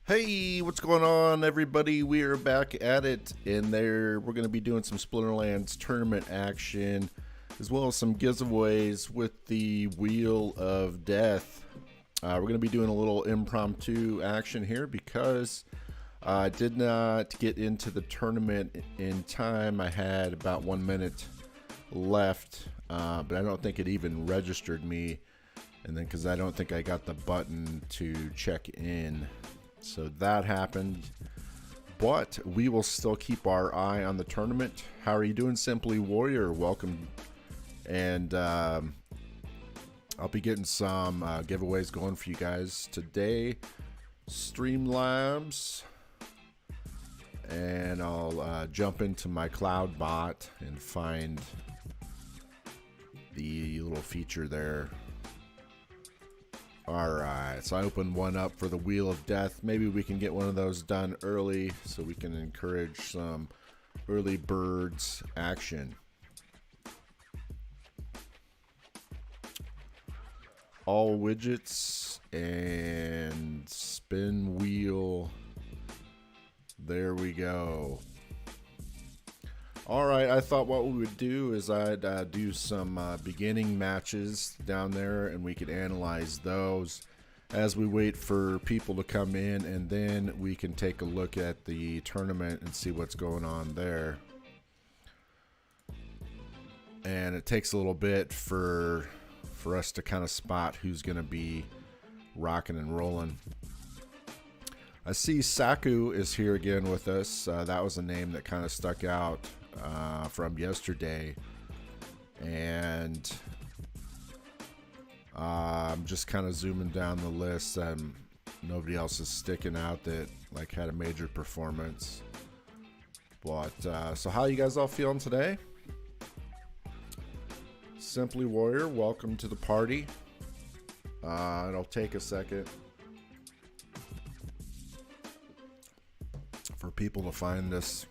Hey, what's going on, everybody? We are back at it, and we're going to be doing some Splinterlands tournament action, as well as some giveaways with the Wheel of Death. We're going to be doing a little impromptu action here because I did not get into the tournament in time. I had about 1 minute left, but I don't think it even registered me, and then because I don't think I got the button to check in. So that happened, but we will still keep our eye on the tournament. How are you doing, Simply Warrior? Welcome. And I'll be getting some giveaways going for you guys today. Streamlabs. And I'll jump into my cloud bot and find the little feature there. Alright, so I opened one up for the Wheel of Death. Maybe we can get one of those done early so we can encourage some early birds action. All widgets and spin wheel. There we go. Alright, I thought what we would do is I'd do some beginning matches down there, and we could analyze those as we wait for people to come in, and then we can take a look at the tournament and see what's going on there. And it takes a little bit for us to kind of spot who's going to be rocking and rolling. I see Saku is here again with us. That was a name that kind of stuck out from yesterday, and I'm just kind of zooming down the list, and nobody else is sticking out that like had a major performance. But so how you guys all feeling today? Simply Warrior, welcome to the party. It'll take a second for people to find this.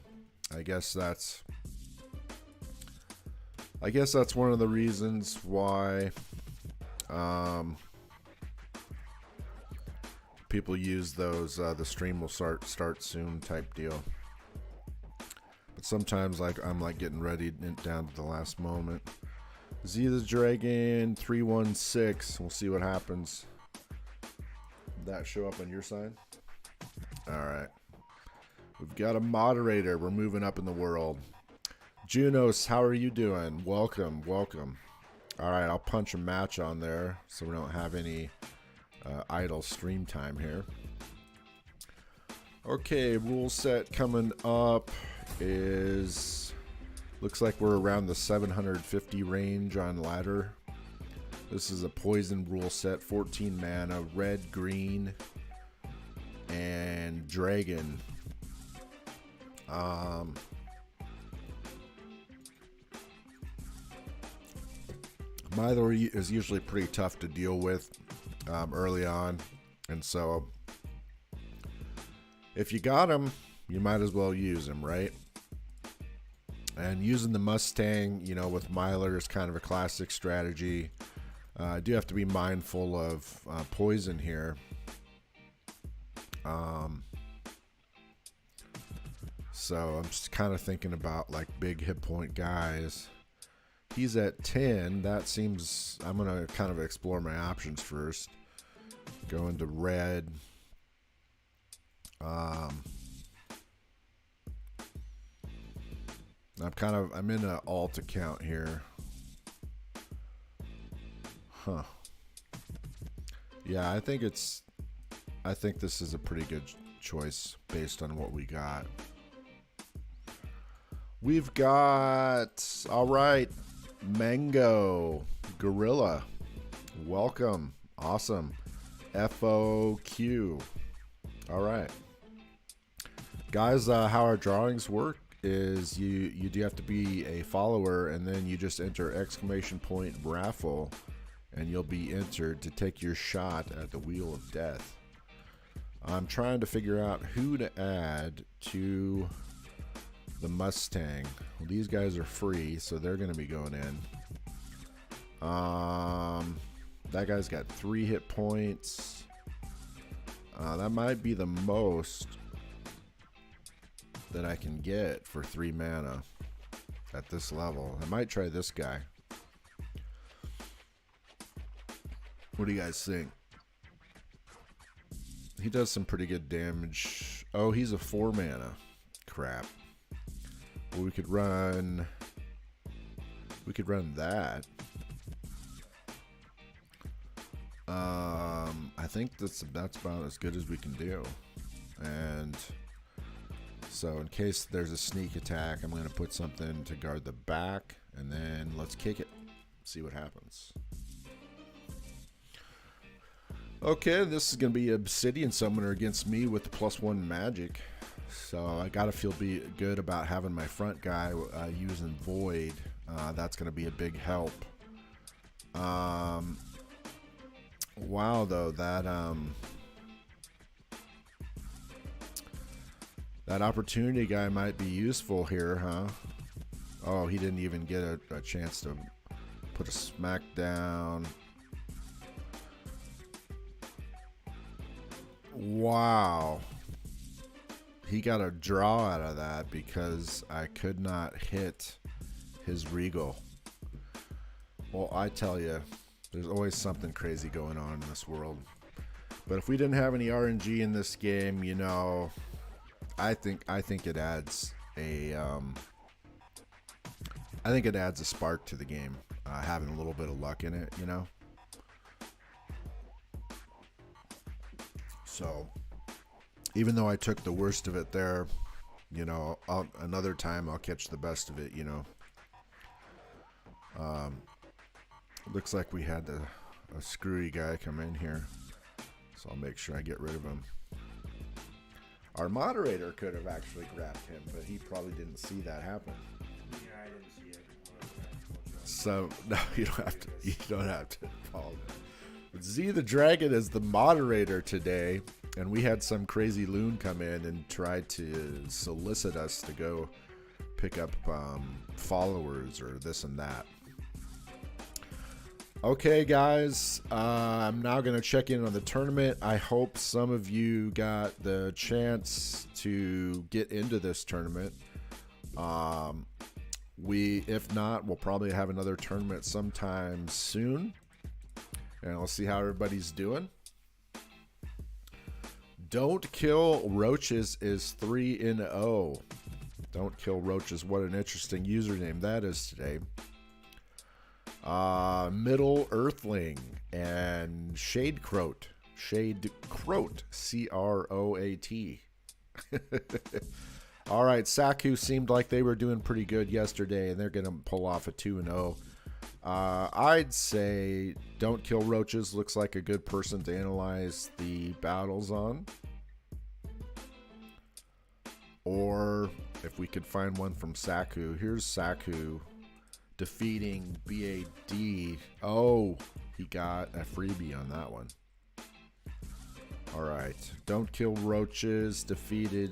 I guess that's one of the reasons why people use those the stream will start soon type deal. But sometimes I'm like getting ready down to the last moment. Z the Dragon 316. We'll see what happens. Did that show up on your side? All right. We've got a moderator. We're moving up in the world. Junos, how are you doing? Welcome, welcome. All right, I'll punch a match on there so we don't have any idle stream time here. Okay, rule set coming up is, looks like we're around the 750 range on ladder. This is a poison rule set, 14 mana, red, green, and dragon. Myther is usually pretty tough to deal with early on, and so if you got him, you might as well use him, right? And using the Mustang, you know, with Myler is kind of a classic strategy. I do have to be mindful of poison here. So I'm just kind of thinking about like big hit point guys. He's at 10. That seems, I'm going to kind of explore my options first. Go into red. I'm in an alt account here. Huh. Yeah, I think this is a pretty good choice based on what we got. We've got, all right, Mango, Gorilla, welcome, awesome, FOQ, all right. Guys, how our drawings work is you do have to be a follower, and then you just enter ! raffle, and you'll be entered to take your shot at the Wheel of Death. I'm trying to figure out who to add to the Mustang. Well, these guys are free, so they're going to be going in. That guy's got 3 hit points. That might be the most that I can get for 3 mana at this level. I might try this guy. What do you guys think? He does some pretty good damage. Oh, he's a 4 mana. Crap. Well, we could run that. I think that's about as good as we can do. And so in case there's a sneak attack, I'm going to put something to guard the back, and then let's kick it. See what happens. Okay, this is going to be Obsidian Summoner against me with the +1 magic. So I got to feel good about having my front guy using Void. That's going to be a big help. Wow, though, that opportunity guy might be useful here, huh? Oh, he didn't even get a chance to put a smack down. Wow. He got a draw out of that because I could not hit his Regal. Well, I tell you, there's always something crazy going on in this world. But if we didn't have any RNG in this game, you know, I think it adds a spark to the game, having a little bit of luck in it, you know. So, even though I took the worst of it there, you know, another time I'll catch the best of it, you know. Looks like we had a screwy guy come in here, so I'll make sure I get rid of him. Our moderator could have actually grabbed him, but he probably didn't see that happen. Yeah, I didn't see it. So no, you don't have to. You don't have to follow. Z the Dragon is the moderator today, and we had some crazy loon come in and try to solicit us to go pick up followers or this and that. Okay, guys, I'm now going to check in on the tournament. I hope some of you got the chance to get into this tournament. If not, we'll probably have another tournament sometime soon. And we'll see how everybody's doing. Don't Kill Roaches is 3-0. Don't Kill Roaches. What an interesting username that is today. Middle Earthling and Shade Croat. C-R-O-A-T. All right, Saku seemed like they were doing pretty good yesterday, and they're going to pull off a 2-0. I'd say Don't Kill Roaches looks like a good person to analyze the battles on. Or if we could find one from Saku. Here's Saku defeating BAD. Oh, he got a freebie on that one. All right. Don't Kill Roaches defeated.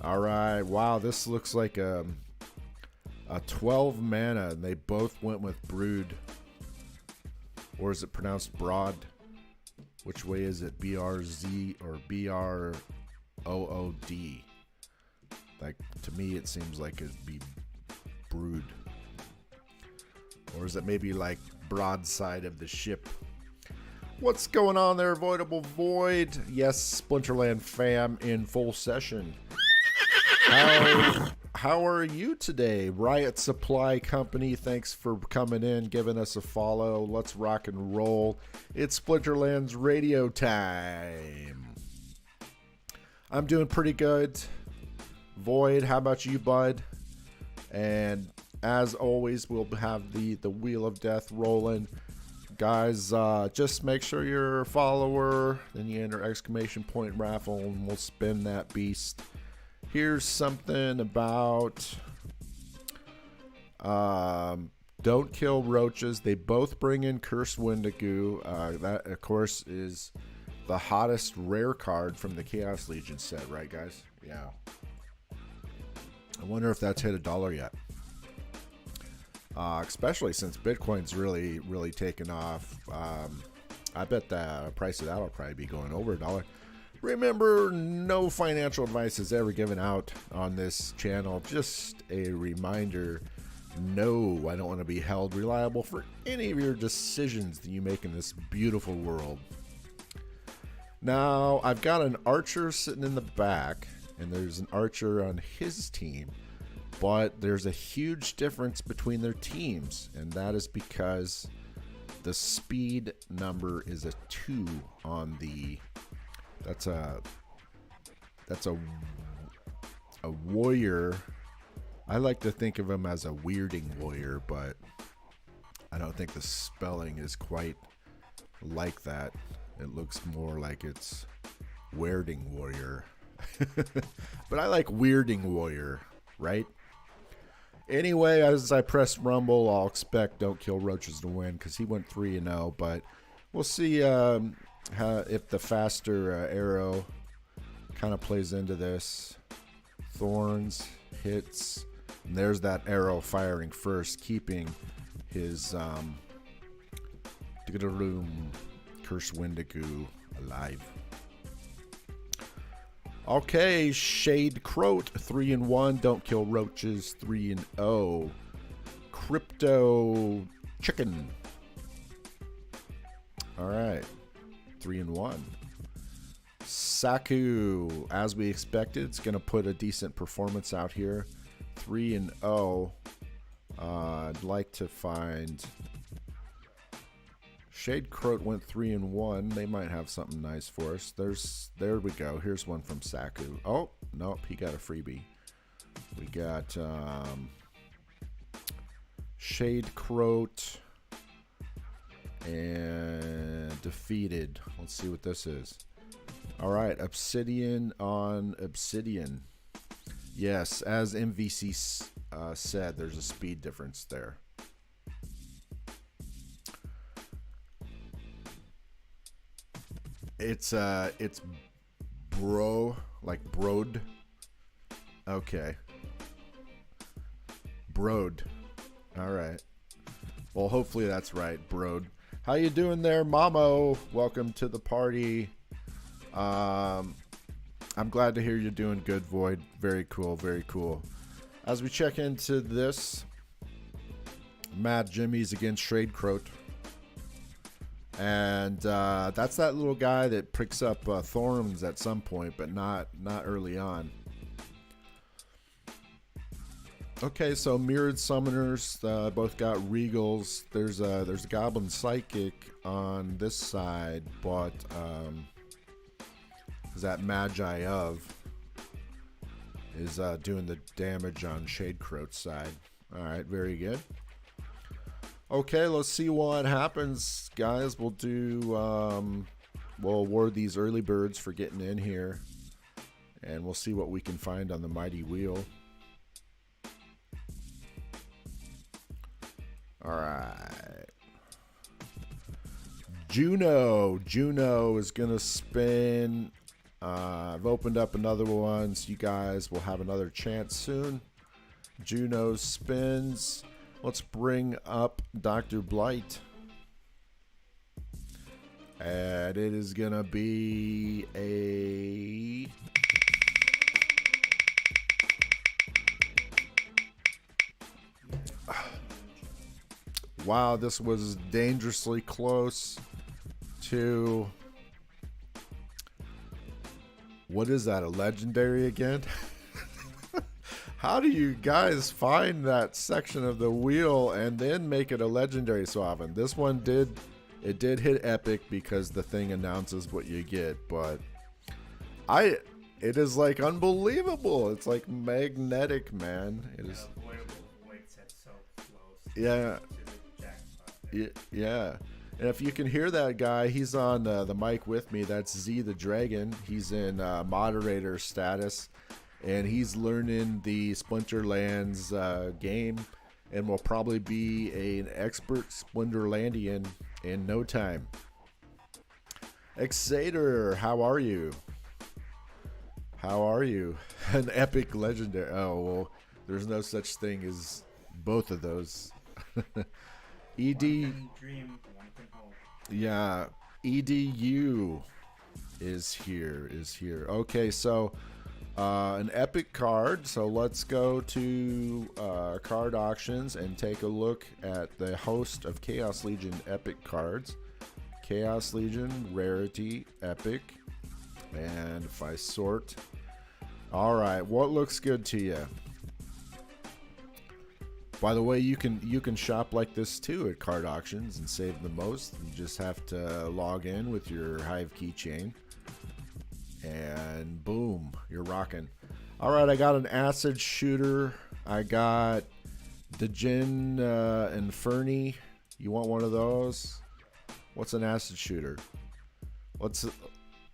All right. Wow, this looks like a 12 mana, and they both went with Brood. Or is it pronounced Broad? Which way is it? BRZ or BROOD? Like, to me, it seems like it'd be Brood. Or is it maybe like broadside of the ship? What's going on there, Voidable Void? Yes, Splinterland fam in full session. How are you today? Riot Supply Company, thanks for coming in, giving us a follow. Let's rock and roll. It's Splinterlands radio time. I'm doing pretty good. Void, how about you, bud? And as always, we'll have the Wheel of Death rolling. Guys, just make sure you're a follower. Then you enter exclamation point raffle, and we'll spin that beast. Here's something about Don't Kill Roaches. They both bring in Cursed Wendigo. That, of course, is the hottest rare card from the Chaos Legion set, right, guys? Yeah. I wonder if that's hit $1 yet. Especially since Bitcoin's really taken off. I bet the price of that will probably be going over $1. Remember, no financial advice is ever given out on this channel. Just a reminder, no, I don't want to be held reliable for any of your decisions that you make in this beautiful world. Now, I've got an archer sitting in the back, and there's an archer on his team, but there's a huge difference between their teams, and that is because the speed number is a 2 on the... That's a warrior. I like to think of him as a weirding warrior, but I don't think the spelling is quite like that. It looks more like it's weirding warrior. But I like weirding warrior, right? Anyway, as I press rumble, I'll expect Don't Kill Roaches to win because he went 3-0, but we'll see if the faster arrow kind of plays into this. Thorns, hits, and there's that arrow firing first, keeping his Curse Wendigo alive. Okay, Shade Croat 3-1. Don't Kill Roaches 3-0. Crypto Chicken. All right, 3-1. Saku, as we expected, it's going to put a decent performance out here. 3-0. I'd like to find... Shade Croat went 3-1. They might have something nice for us. There we go. Here's one from Saku. Oh, nope, he got a freebie. We got Shade Croat and Defeated. Let's see what this is. All right, Obsidian on Obsidian. Yes, as MVC said, there's a speed difference there. It's bro, like broad. Okay. Broad. All right. Well, hopefully that's right, broad. How you doing there, Mamo? Welcome to the party. I'm glad to hear you're doing good, Void. Very cool, very cool. As we check into this, Mad Jimmy's against Shade Croat. And that's that little guy that picks up thorns at some point, but not early on. Okay, so Mirrored Summoners both got Regals. There's a Goblin Psychic on this side, but that Magi of is doing the damage on Shade Croat's side. All right, very good. Okay, let's see what happens, guys. We'll do, we'll award these early birds for getting in here, and we'll see what we can find on the mighty wheel. All right. Juno is going to spin. I've opened up another one, so you guys will have another chance soon. Juno spins. Let's bring up Dr. Blight. And it is going to be a... Wow, this was dangerously close to... What is that, a legendary again? How do you guys find that section of the wheel and then make it a legendary so often? This one did hit epic because the thing announces what you get, but it is like unbelievable. It's like magnetic, man. It is. Yeah. Yeah. And if you can hear that guy, he's on the mic with me. That's Z the Dragon. He's in moderator status. And he's learning the Splinterlands game and will probably be an expert Splinterlandian in no time. Exator, how are you? How are you? An epic legendary. Oh, well, there's no such thing as both of those. ED. One can dream, one can hope. Yeah. EDU is here. Okay, so an epic card. So let's go to card auctions and take a look at the host of Chaos Legion epic cards. Chaos Legion, rarity, epic. And if I sort, all right, what looks good to you? By the way, you can shop like this too at card auctions and save the most. You just have to log in with your Hive keychain, and boom, you're rocking. All right, I got an acid shooter. I got the Jin Inferni. You want one of those? What's an acid shooter?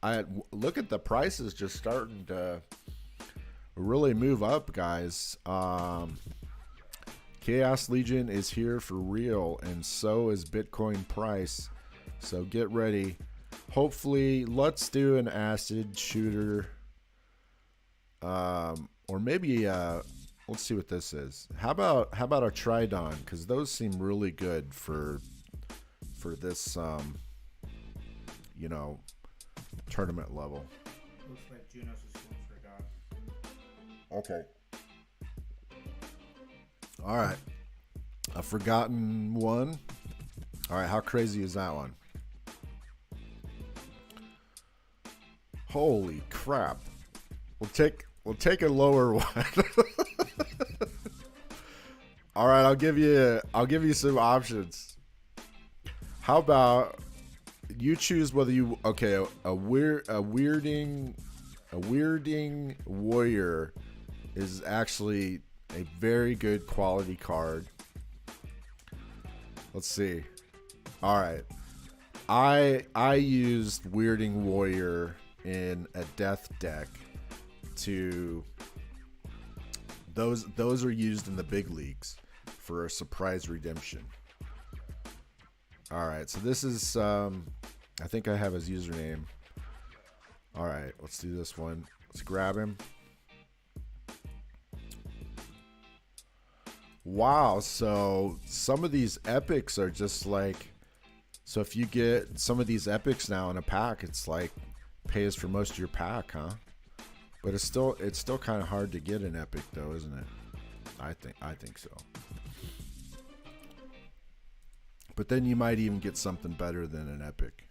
I look at the prices just starting to really move up, guys. Chaos Legion is here for real, and so is Bitcoin price. So get ready. Hopefully, let's do an acid shooter, or maybe let's see what this is. How about a Tridon? Because those seem really good for this, you know, tournament level. Looks like Junos is going for God. Okay. All right. A forgotten one. All right. How crazy is that one? Holy crap. We'll take a lower one. All right. I'll give you some options. How about you choose whether you a weirding warrior is actually a very good quality card. Let's see. All right. I used Weirding Warrior in a death deck to those are used in the big leagues for a surprise redemption. All right. So this is I think I have his username. All right, let's do this one. Let's grab him. Wow, so some of these epics are just like, so if you get some of these epics now in a pack, it's like pays for most of your pack, huh? But it's still kind of hard to get an epic though, isn't it? I think so. But then you might even get something better than an epic.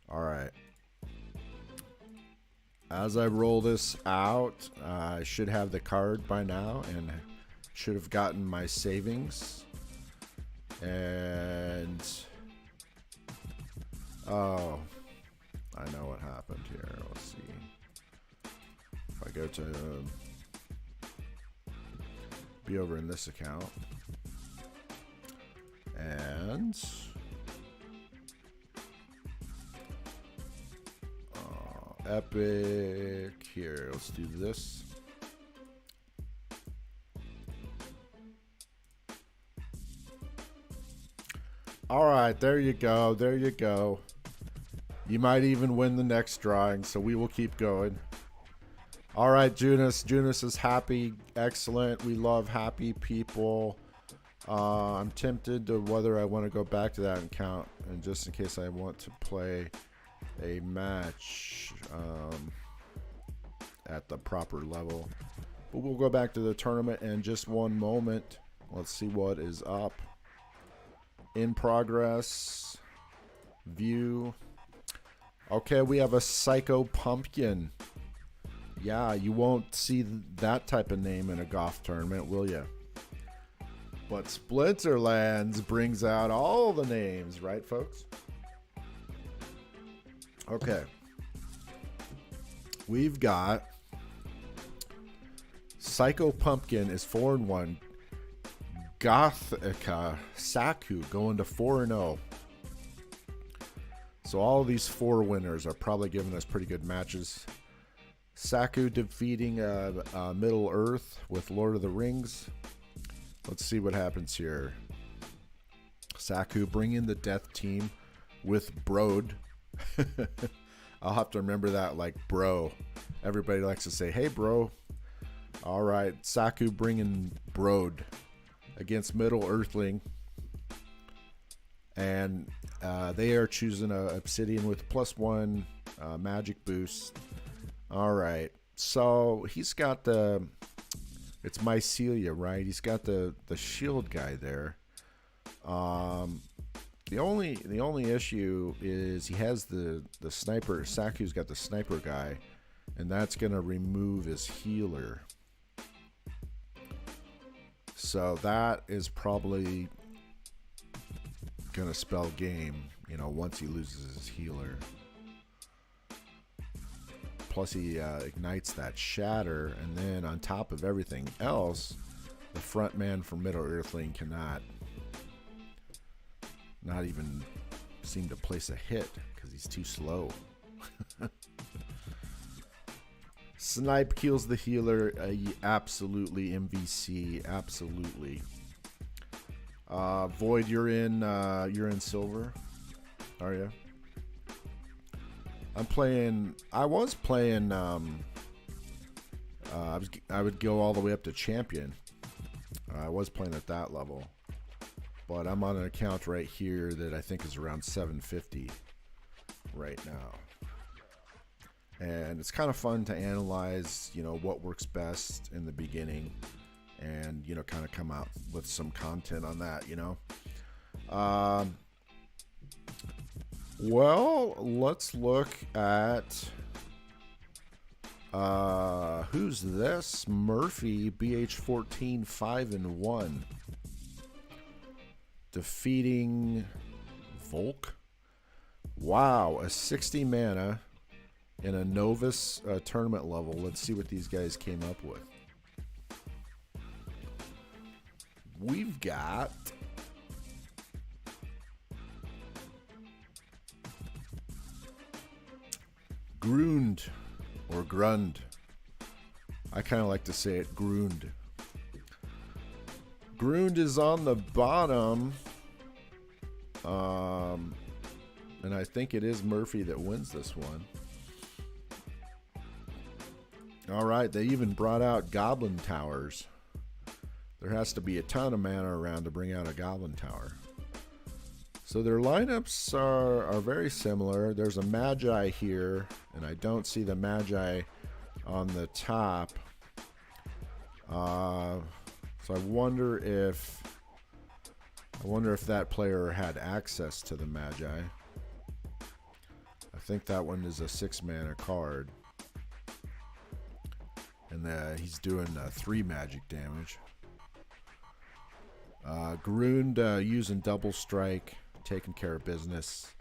All right. As I roll this out, I should have the card by now and should have gotten my savings. And oh, I know what happened here. Let's see. If I go to be over in this account and epic here, let's do this. All right, there you go, you might even win the next drawing, so we will keep going. All right, Junos is happy. Excellent. We love happy people. I'm tempted to whether I want to go back to that account, and just in case I want to play a match at the proper level. But we'll go back to the tournament in just one moment. Let's see what is up. In progress. View. Okay, we have a Psycho Pumpkin. Yeah, you won't see that type of name in a golf tournament, will you? But Splinterlands brings out all the names, right, folks? Okay. We've got Psycho Pumpkin is 4-1. Gothica Saku going to 4-0. So all of these 4 winners are probably giving us pretty good matches. Saku defeating Middle Earth with Lord of the Rings. Let's see what happens here. Saku bringing the death team with Brode. I'll have to remember that, like bro. Everybody likes to say, hey, bro. All right, Saku bringing Brode against Middle Earthling. And they are choosing a obsidian with +1 magic boost. All right, so he's got it's Mycelia, right? He's got the shield guy there. The only issue is he has the sniper. Saku's got the sniper guy, and that's gonna remove his healer. So that is probably gonna spell game, you know, once he loses his healer. Plus he ignites that shatter, and then on top of everything else, the front man from Middle Earthling cannot not even seem to place a hit because he's too slow. Snipe kills the healer. Absolutely MVC. Absolutely. Void, you're in silver, are you? I'm playing. I was playing. I would go all the way up to champion. I was playing at that level, but I'm on an account right here that I think is around 750 right now. And it's kind of fun to analyze, you know, what works best in the beginning, and, you know, kind of come out with some content on that, you know. Well, let's look at who's this? Murphy, BH14, 5-1. Defeating Volk. Wow, a 60 mana in a Novus tournament level. Let's see what these guys came up with. We've got Grund or Grund. I kind of like to say it Grund. Grund is on the bottom. And I think it is Murphy that wins this one. All right, they even brought out Goblin Towers. There has to be a ton of mana around to bring out a Goblin Tower. So their lineups are very similar. There's a Magi here, and I don't see the Magi on the top. So I wonder if that player had access to the Magi. I think that one is a 6-mana card. And he's doing 3 magic damage. Grund using double strike, taking care of business.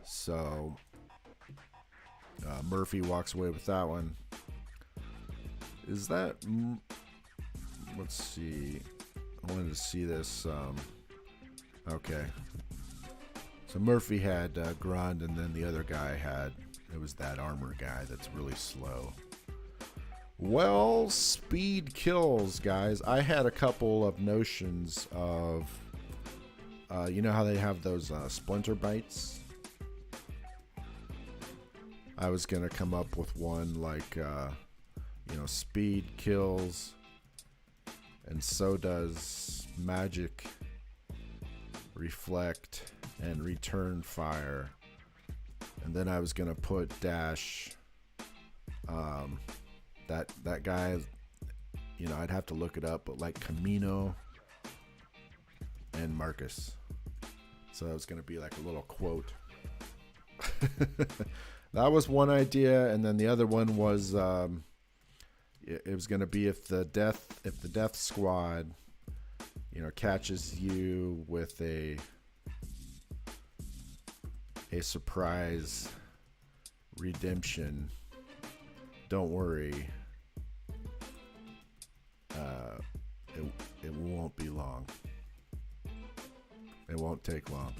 So Murphy walks away with that one. Is that... let's see. I wanted to see this. Okay. So Murphy had Grund, and then the other guy it was that armor guy that's really slow. Well, speed kills, guys. I had a couple of notions of, you know how they have those splinter bites? I was going to come up with one like, you know, speed kills, and so does magic, reflect, and return fire. And then I was going to put dash, that guy, you know, I'd have to look it up, but like Camino and Marcus. So that was going to be like a little quote. That was one idea, and then the other one was it was going to be if the death squad, you know, catches you with a surprise redemption, don't worry. It won't be long. It won't take long.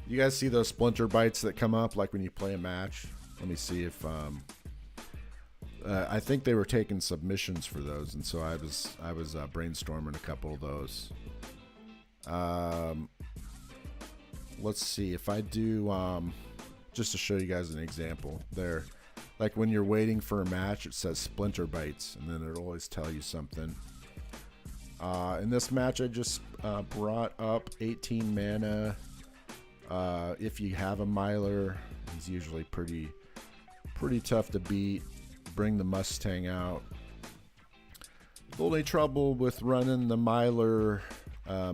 You guys see those splinter bites that come up like when you play a match? Let me see if I think they were taking submissions for those, and so I was brainstorming a couple of those. Let's see if I do just to show you guys an example there. Like when you're waiting for a match, it says splinter bites, and then it'll always tell you something. In this match, I just brought up 18 mana. If you have a Miler, he's usually pretty tough to beat. Bring the Mustang out. The only trouble with running the Miler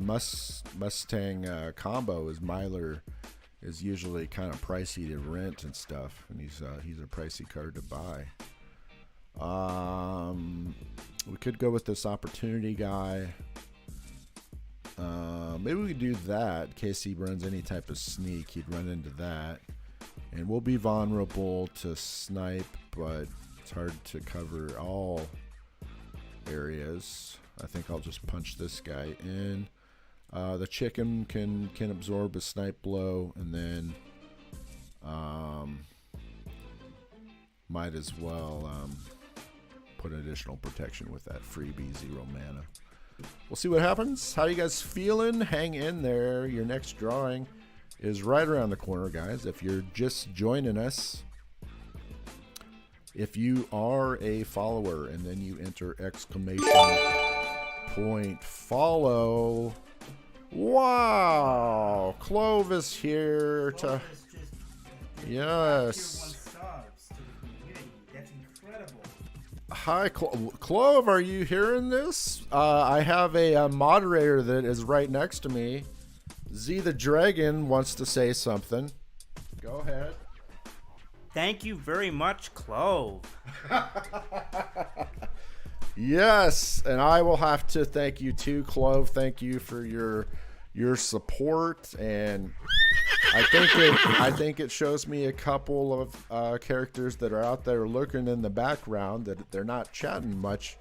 Mustang combo is Miler is usually kind of pricey to rent and stuff, and he's a pricey card to buy. We could go with this opportunity guy. Maybe we could do that in case he runs any type of sneak. He'd run into that, and we'll be vulnerable to snipe, but it's hard to cover all areas. I think I'll just punch this guy in. The chicken can absorb a snipe blow, and then might as well put additional protection with that freebie 0 mana. We'll see what happens. How you guys feeling? Hang in there. Your next drawing is right around the corner, guys. If you're just joining us, if you are a follower and then you enter !! follow. Wow, Clove is here to. Yes. That's incredible. Hi, Clove. Are you hearing this? I have a moderator that is right next to me. Z the Dragon wants to say something. Go ahead. Thank you very much, Clove. Yes, and I will have to thank you too, Clove. Thank you for your support, and I think it shows me a couple of characters that are out there lurking in the background that they're not chatting much,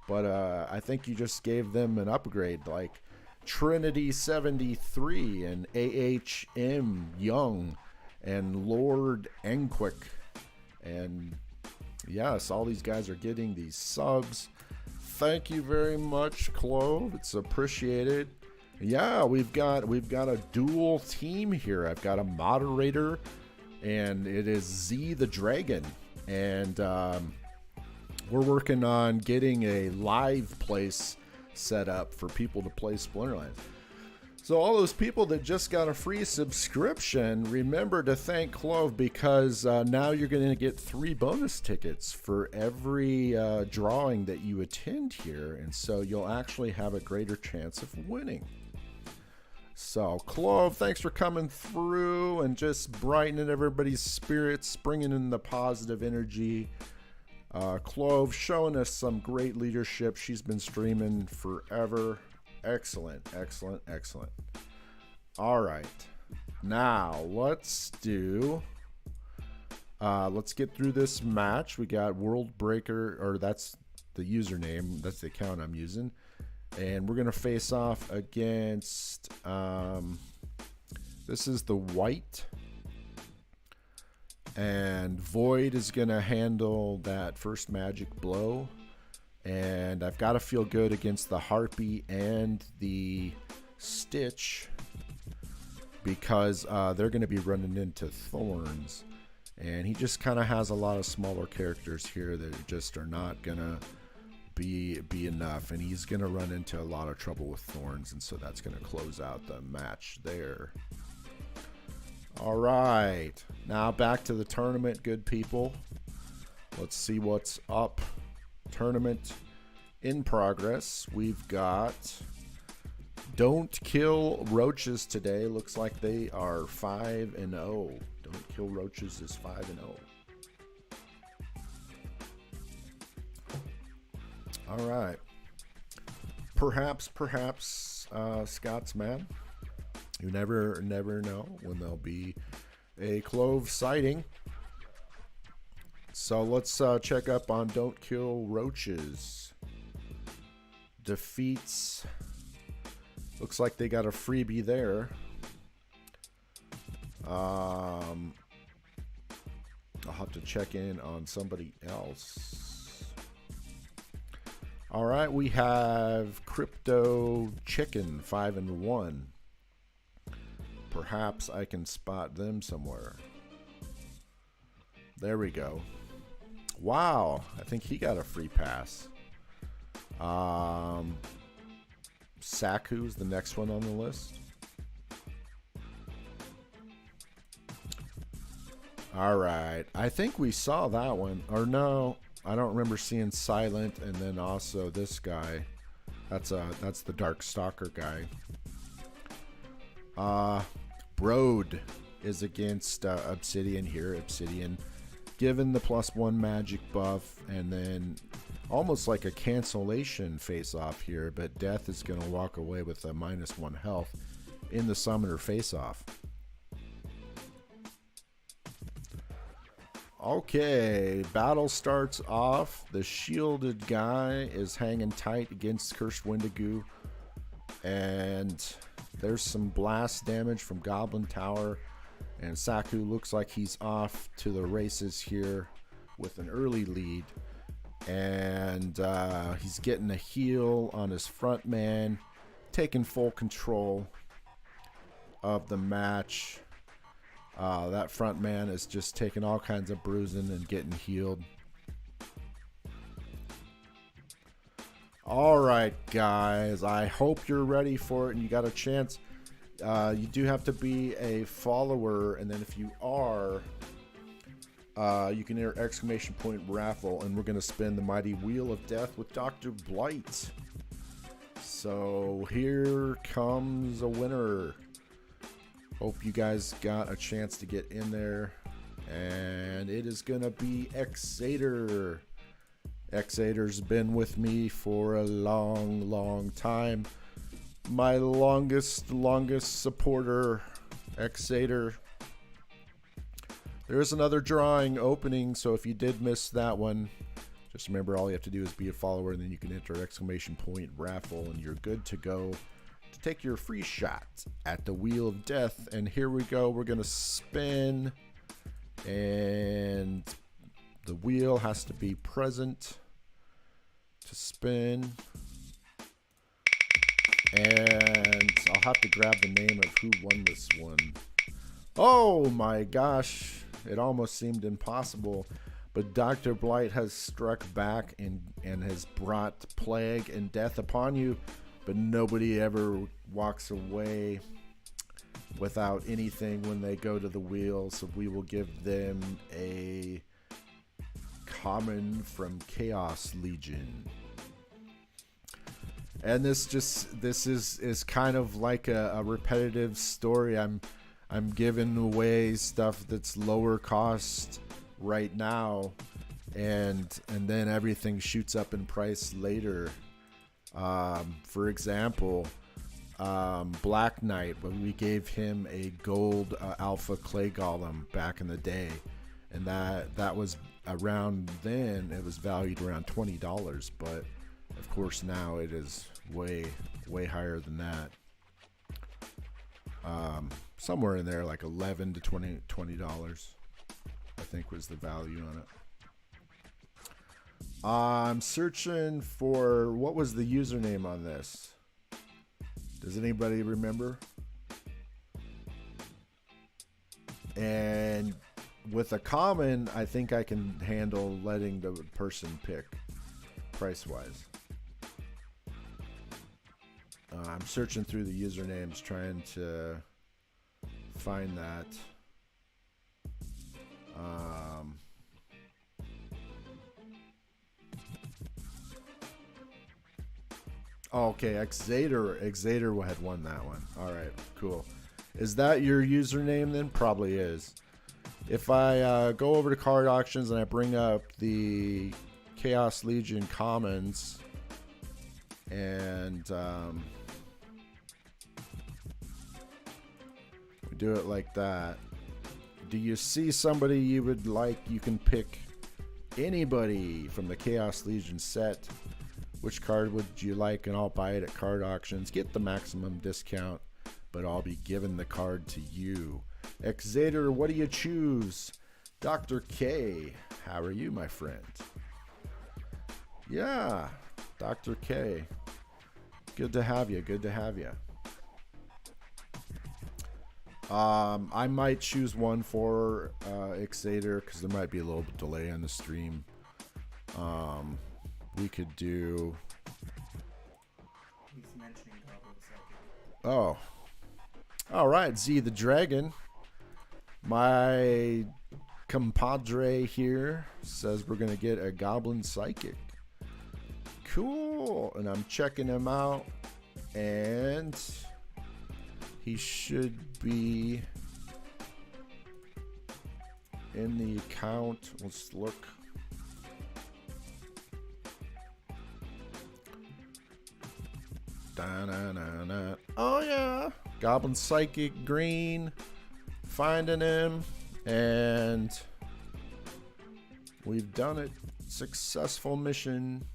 but I think you just gave them an upgrade, like Trinity 73 and AHM Young and Lord Enquick, and yes, all these guys are getting these subs. Thank you very much, Clove. It's appreciated. Yeah, we've got a dual team here. I've got a moderator, and it is Z the Dragon, and we're working on getting a live place set up for people to play Splinterlands. So all those people that just got a free subscription, remember to thank Clove, because now you're going to get 3 bonus tickets for every drawing that you attend here, and so you'll actually have a greater chance of winning. So Clove, thanks for coming through and just brightening everybody's spirits, bringing in the positive energy. Clove showing us some great leadership. She's been streaming forever. Excellent, excellent, excellent. All right, now let's get through this match. We got World Breaker, or that's the username, that's the account I'm using, and we're gonna face off against this is the white, and Void is gonna handle that first magic blow. And I've got to feel good against the Harpy and the Stitch, because they're going to be running into Thorns. And he just kind of has a lot of smaller characters here that just are not going to be enough. And he's going to run into a lot of trouble with Thorns, and so that's going to close out the match there. All right. Now back to the tournament, good people. Let's see what's up. Tournament in progress. We've got Don't Kill Roaches today. Looks like they are 5-0. Don't Kill Roaches is 5-0. All right. Perhaps Scott's man. You never know when there'll be a Clove sighting. So let's check up on Don't Kill Roaches. Defeats. Looks like they got a freebie there. I'll have to check in on somebody else. All right, we have Crypto Chicken 5-1. Perhaps I can spot them somewhere. There we go. Wow, I think he got a free pass. Saku's the next one on the list. All right. I think we saw that one. Or no, I don't remember seeing Silent and then also this guy. That's the Dark Stalker guy. Broad is against Obsidian here. Obsidian given the +1 magic buff, and then almost like a cancellation face-off here, but Death is going to walk away with a -1 health in the summoner face-off. Okay, battle starts off. The shielded guy is hanging tight against Cursed Wendigo, and there's some blast damage from Goblin Tower, and Saku looks like he's off to the races here with an early lead, and he's getting a heal on his front man, taking full control of the match. That front man is just taking all kinds of bruising and getting healed. All right, guys, I hope you're ready for it and you got a chance. You do have to be a follower, and then if you are, you can enter exclamation point raffle, and we're going to spin the mighty wheel of death with Dr. Blight. So here comes a winner. Hope you guys got a chance to get in there, and it is going to be Xader. Xader's been with me for a long time. My longest supporter, Xader. There is another drawing opening, so if you did miss that one, just remember all you have to do is be a follower, and then you can enter exclamation point raffle, and you're good to go to take your free shot at the Wheel of Death. And here we go. We're going to spin, and the wheel has to be present to spin. And I'll have to grab the name of who won this one. Oh my gosh, it almost seemed impossible, but Dr. Blight has struck back and has brought plague and death upon you, but nobody ever walks away without anything when they go to the wheel, so we will give them a common from Chaos Legion. And this is kind of like a repetitive story. I'm giving away stuff that's lower cost right now, and then everything shoots up in price later. For example, Black Knight, when we gave him a gold alpha clay golem back in the day, and that was around then, it was valued around $20, but of course now it is way higher than that. Somewhere in there, like $11 to $20, I think was the value on it. I'm searching for, what was the username on this? Does anybody remember? And with a common, I think I can handle letting the person pick price-wise. I'm searching through the usernames trying to find that. Okay, Xader had won that one. All right, cool. Is that your username then? Probably is. If I go over to card auctions and I bring up the Chaos Legion commons, and we do it like that. Do you see somebody you would like? You can pick anybody from the Chaos Legion set. Which card would you like? And I'll buy it at card auctions. Get the maximum discount, but I'll be giving the card to you. Xader, what do you choose? Dr. K, how are you, my friend? Yeah, Dr. K. Good to have you. Good to have you. I might choose one for Xader because there might be a little bit delay on the stream. We could do. He's mentioning Goblin Oh, all right. Z the Dragon, my compadre here, says we're gonna get a Goblin Psychic. Cool. And I'm checking him out, and he should be in the account. Let's look. Da-na-na-na. Oh yeah, Goblin Psychic green. Finding him, and we've done it. Successful mission.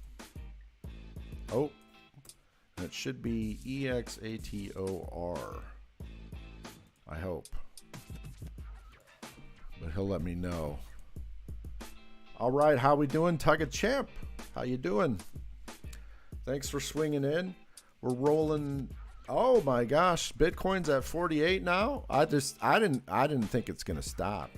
Oh, that should be EXATOR. I hope, but he'll let me know. All right, how we doing, Tugga Champ? How you doing? Thanks for swinging in. We're rolling. Oh my gosh, Bitcoin's at 48 now. I didn't think it's gonna stop.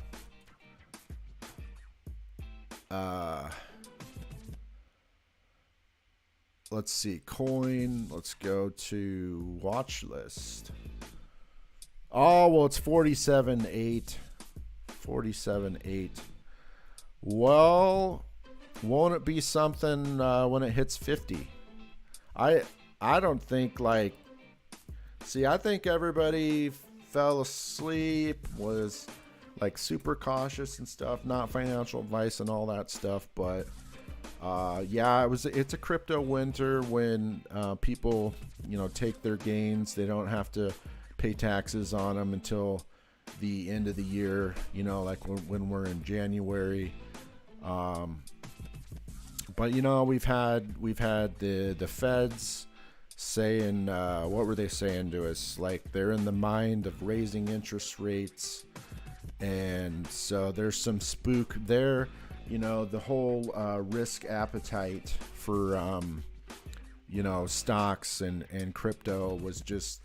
Let's see, coin. Let's go to watch list. Oh well, it's 47.8. 47.8. Well, won't it be something when it hits 50? I don't think like. See, I think everybody fell asleep, was like super cautious and stuff, not financial advice and all that stuff. But yeah, it's a crypto winter when people, take their gains. They don't have to pay taxes on them until the end of the year, like when we're in January. But we've had the feds saying, what were they saying to us? Like they're in the mind of raising interest rates, and so there's some spook there. The whole risk appetite for stocks and crypto was just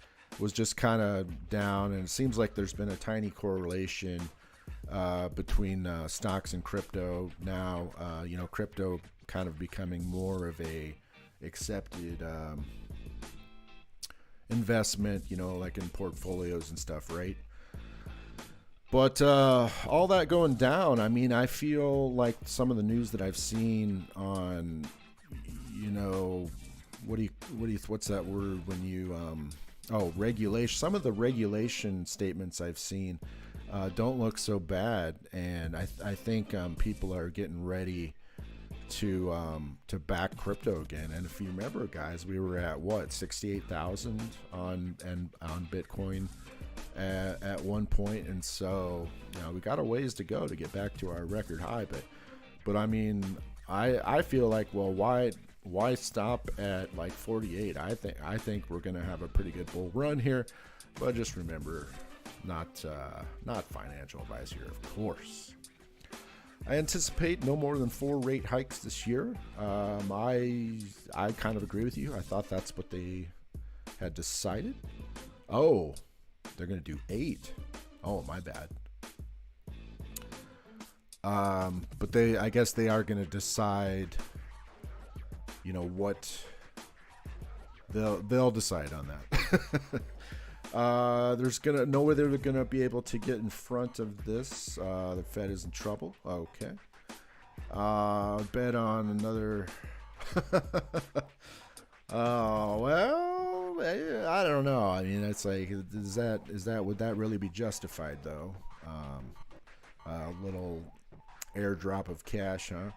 kind of down, and it seems like there's been a tiny correlation between stocks and crypto now. Crypto kind of becoming more of a accepted investment, like in portfolios and stuff, right? But all that going down, I mean, I feel like some of the news that I've seen on, what's that word when you regulation. Some of the regulation statements I've seen don't look so bad, and I think people are getting ready to back crypto again. And if you remember, guys, we were at what, 68,000 on Bitcoin at one point, and so we got a ways to go to get back to our record high. But I mean, I feel like, well, why stop at like 48? I think we're gonna have a pretty good bull run here, but just remember, not financial advice here, of course. I anticipate no more than 4 rate hikes this year. I kind of agree with you. I thought that's what they had decided. Oh, they're going to do 8. Oh, my bad. But I guess they are going to decide, what they'll decide on that. There's no way they're gonna be able to get in front of this. The Fed is in trouble. Okay. Bet on another. Oh well, I don't know. I mean, it's like, would that really be justified though? A little airdrop of cash, huh?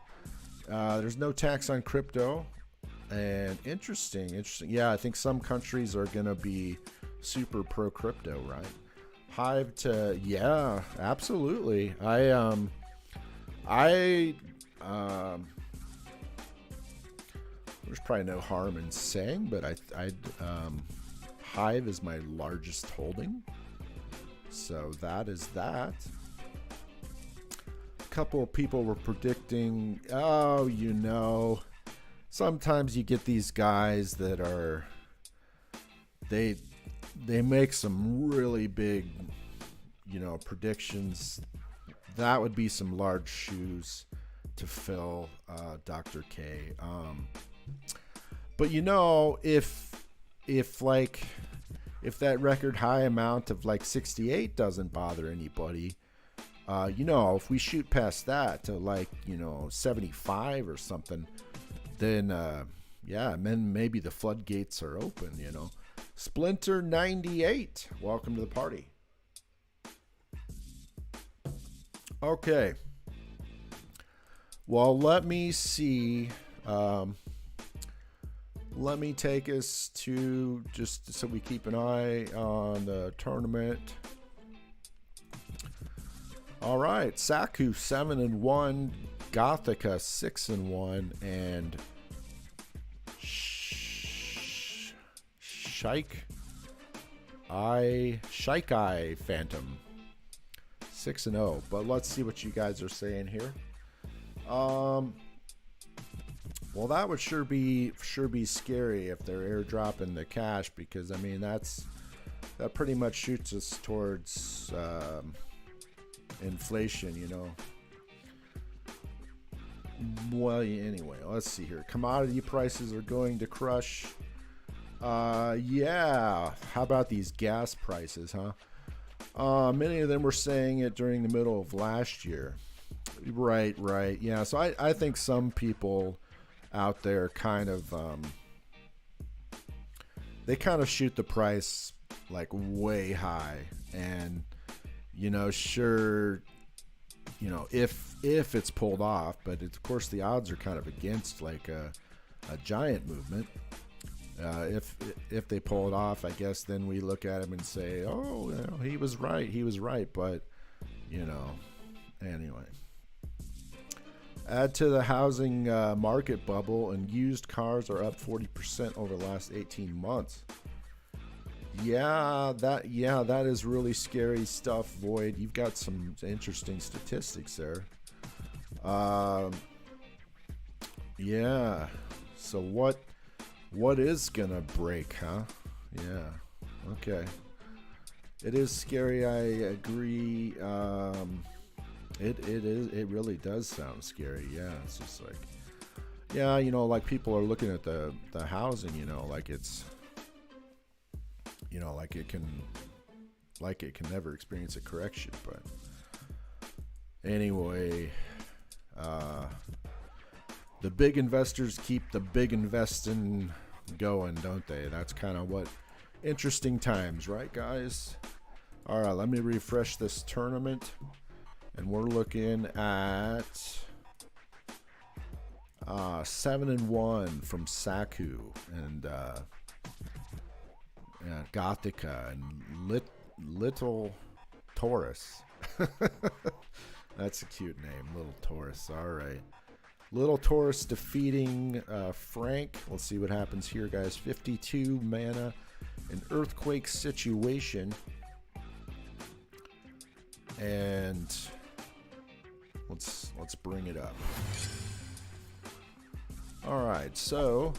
There's no tax on crypto, and interesting. Yeah, I think some countries are gonna be super pro crypto, right? Hive to, yeah, absolutely. There's probably no harm in saying, but Hive is my largest holding, so that is that. A couple of people were predicting, sometimes you get these guys that are, they make some really big, predictions. That would be some large shoes to fill, Dr. K. But if if that record high amount of like 68 doesn't bother anybody, if we shoot past that to like 75 or something, then then maybe the floodgates are open. Splinter 98, welcome to the party. Okay. Well, let me see. Let me take us to, just so we keep an eye on the tournament. All right, Saku 7-1, Gothica 6-1, and Shike Phantom 6-0. But let's see what you guys are saying here. Well, that would sure be scary if they're airdropping the cash, because I mean that pretty much shoots us towards inflation, Well, anyway, let's see here. Commodity prices are going to crush. Yeah. How about these gas prices, huh? Many of them were saying it during the middle of last year. Right. Yeah. So I think some people out there kind of they kind of shoot the price like way high, and sure, if it's pulled off, but of course the odds are kind of against like a giant movement. If they pull it off, I guess then we look at him and say, oh, he was right, but anyway. Add to the housing market bubble, and used cars are up 40% over the last 18 months. Yeah, that is really scary stuff, Void. You've got some interesting statistics there. Yeah. So what is gonna break, huh? Yeah. Okay. It is scary. I agree. It really does sound scary. Yeah, it's just like, like people are looking at the housing, like it's, like it can never experience a correction. But anyway, the big investors keep the big investing going, don't they? That's kind of what interesting times, right, guys? All right, let me refresh this tournament. And we're looking at 7-1 from Saku and Gothica and Little Taurus. That's a cute name, Little Taurus. All right. Little Taurus defeating Frank. Let's see what happens here, guys. 52 mana, an earthquake situation. And let's bring it up. All right, so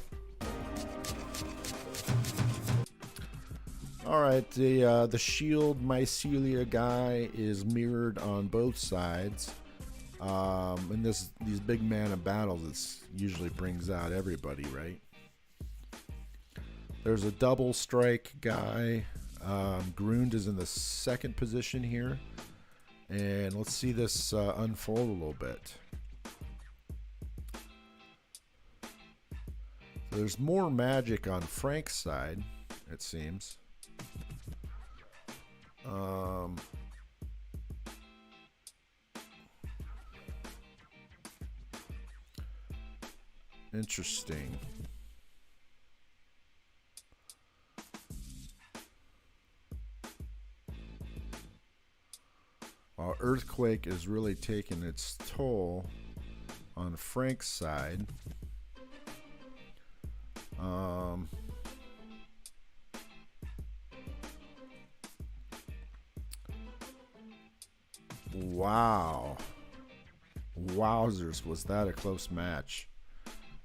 the shield mycelia guy is mirrored on both sides. And these big mana battles, it usually brings out everybody, right? There's a double strike guy. Grund is in the second position here. And let's see this unfold a little bit. So there's more magic on Frank's side, it seems. Interesting. While Earthquake is really taking its toll on Frank's side. Wow. Wowzers, was that a close match.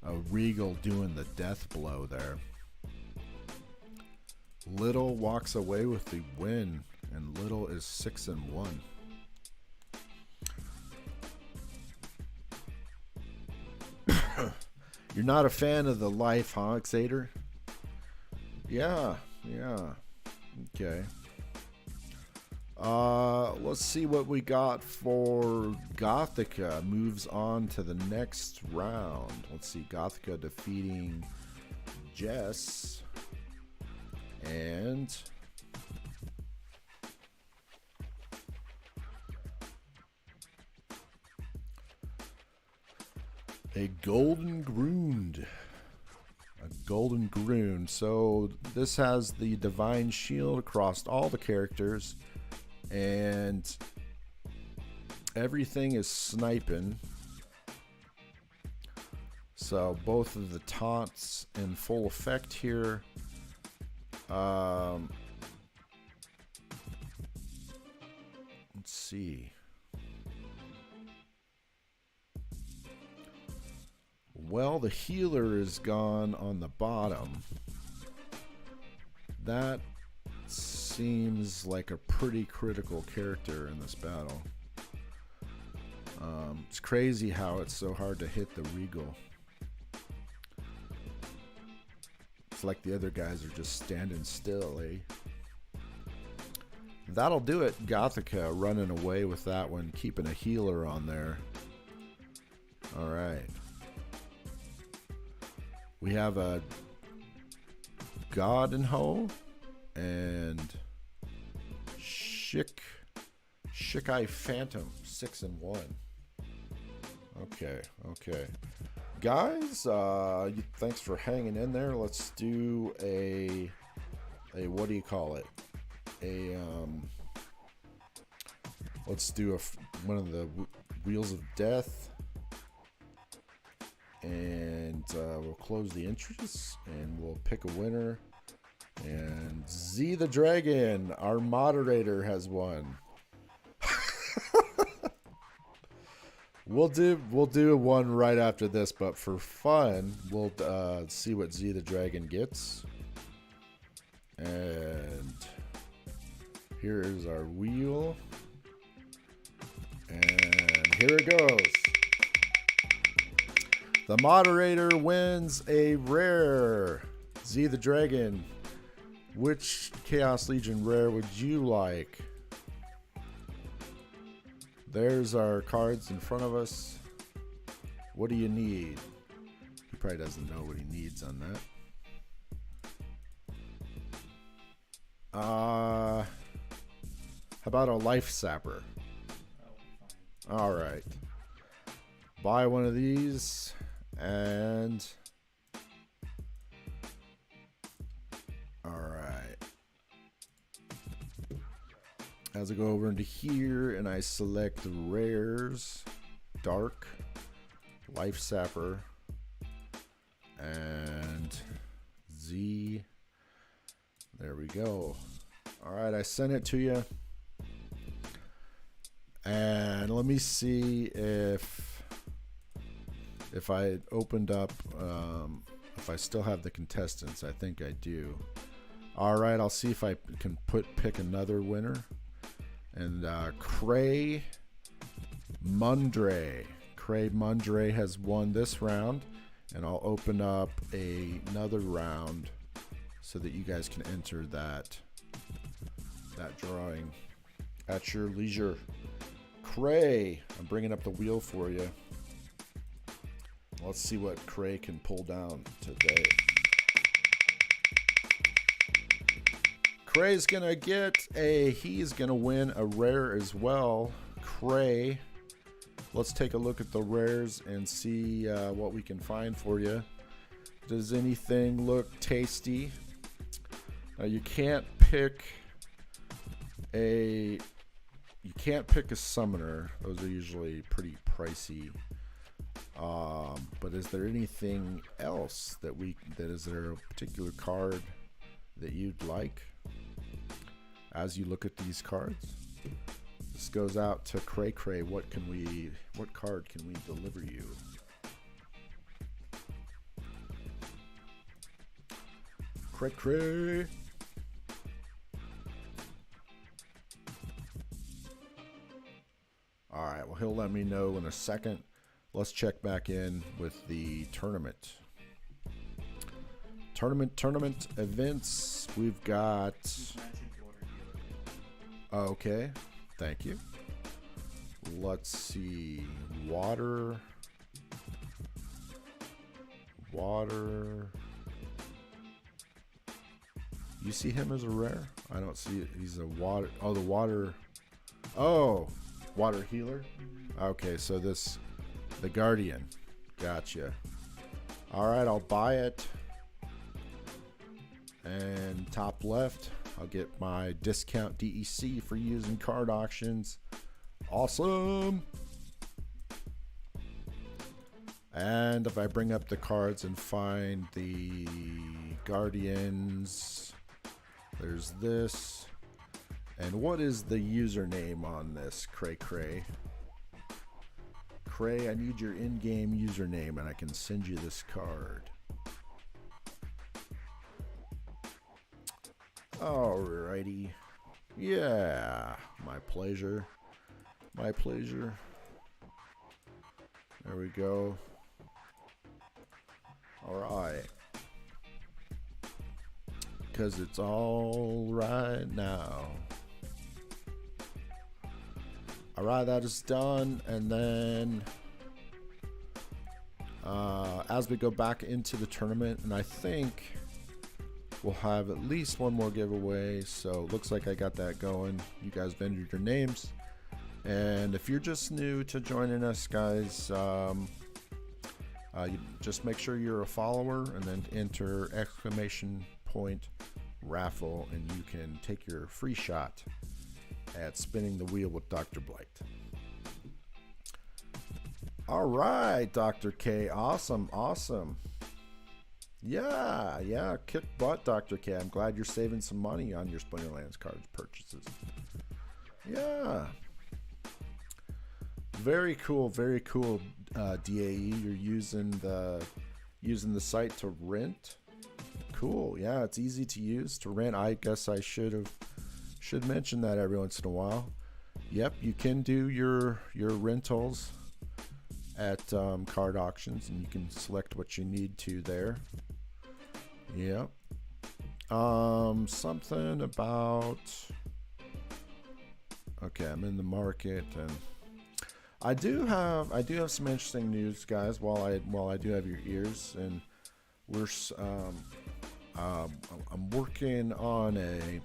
A Regal doing the death blow there. Little walks away with the win, and Little is 6-1. You're not a fan of the life, huh, Xader? Yeah. Okay. Let's see what we got for Gothica. Moves on to the next round. Let's see. Gothica defeating Jess. And a golden ground. A golden groon. So this has the divine shield across all the characters, and everything is sniping. So both of the taunts in full effect here. Let's see. Well, the healer is gone on the bottom. That seems like a pretty critical character in this battle. It's crazy how it's so hard to hit the Regal. It's like the other guys are just standing still, eh? That'll do it. Gothica running away with that one, keeping a healer on there. Alright. We have a Godinho and Shikai Phantom 6-1. Okay. Guys, thanks for hanging in there. Let's do a what do you call it? Let's do one of the Wheels of Death, and we'll close the entries and we'll pick a winner. And Z the Dragon, our moderator, has won. We'll do one right after this, but for fun, we'll see what Z the Dragon gets. And here is our wheel. And here it goes. The moderator wins a rare. Z the Dragon, which Chaos Legion rare would you like? There's our cards in front of us. What do you need? He probably doesn't know what he needs on that. How about a Life Sapper? All right. Buy one of these, and all right. As I go over into here and I select rares, Dark, Life Sapper, and Z. There we go. All right, I sent it to you. And let me see if I opened up, if I still have the contestants. I think I do. All right, I'll see if I can pick another winner. And Cray Mundre has won this round, and I'll open up another round so that you guys can enter that drawing at your leisure. Cray, I'm bringing up the wheel for you. Let's see what Cray can pull down today. Cray's gonna he's gonna win a rare as well. Cray, let's take a look at the rares and see what we can find for you. Does anything look tasty? Now you can't pick a summoner. Those are usually pretty pricey. But is there anything else is there a particular card that you'd like? As you look at these cards, this goes out to Cray Cray. What card can we deliver you? Cray Cray. All right, well, he'll let me know in a second. Let's check back in with the tournament. Tournament events. We've got Okay, thank you. Let's see. Water. You see him as a rare? I don't see it. He's a water. Oh, the water. Oh, water healer. Okay, so the Guardian. Gotcha. All right, I'll buy it. And top left, I'll get my discount DEC for using card auctions. Awesome. And if I bring up the cards and find the Guardians, there's this. And what is the username on this, Cray? Cray, I need your in-game username and I can send you this card. Alrighty. Yeah, my pleasure. My pleasure. There we go. Alright. Because it's all right now. Alright, that is done. And then as we go back into the tournament, and I think we'll have at least one more giveaway. So looks like I got that going. You guys entered your names. And if you're just new to joining us, guys, you just make sure you're a follower and then enter ! raffle and you can take your free shot at spinning the wheel with Dr. Blight. All right, Dr. K. Awesome. Yeah, kick butt, Dr. K. I'm glad you're saving some money on your Splinterlands cards purchases. Yeah. Very cool, DAE. You're using the site to rent. Cool. Yeah, it's easy to use to rent. I guess I should mention that every once in a while. Yep, you can do your rentals at card auctions, and you can select what you need to there. Yep. Something about. Okay, I'm in the market, and I do have some interesting news, guys. While I do have your ears, and I'm working on a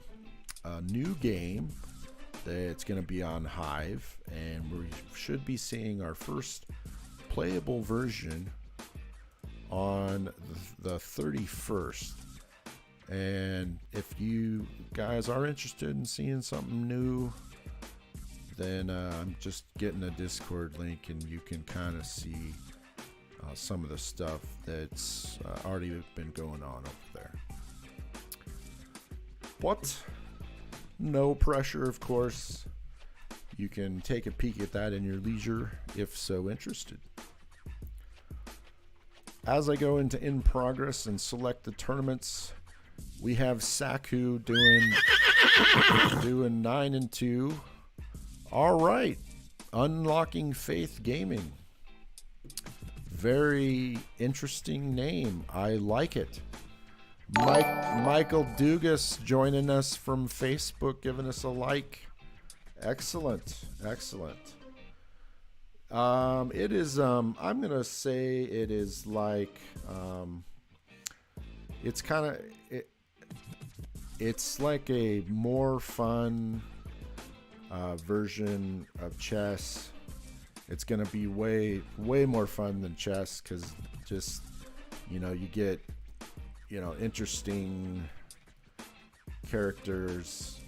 new game that's going to be on Hive, and we should be seeing our first playable version on the 31st. And if you guys are interested in seeing something new, then I'm just getting a Discord link, and you can kind of see some of the stuff that's already been going on over there. But no pressure, of course. You can take a peek at that in your leisure if so interested. As I go into in progress and select the tournaments, we have Saku doing 9-2. All right, Unlocking Faith Gaming. Very interesting name. I like it. Michael Dugas joining us from Facebook, giving us a like. Excellent. It is. I'm gonna say it is like. It's kind of. It's like a more fun version of chess. It's gonna be way more fun than chess, because just you get interesting characters,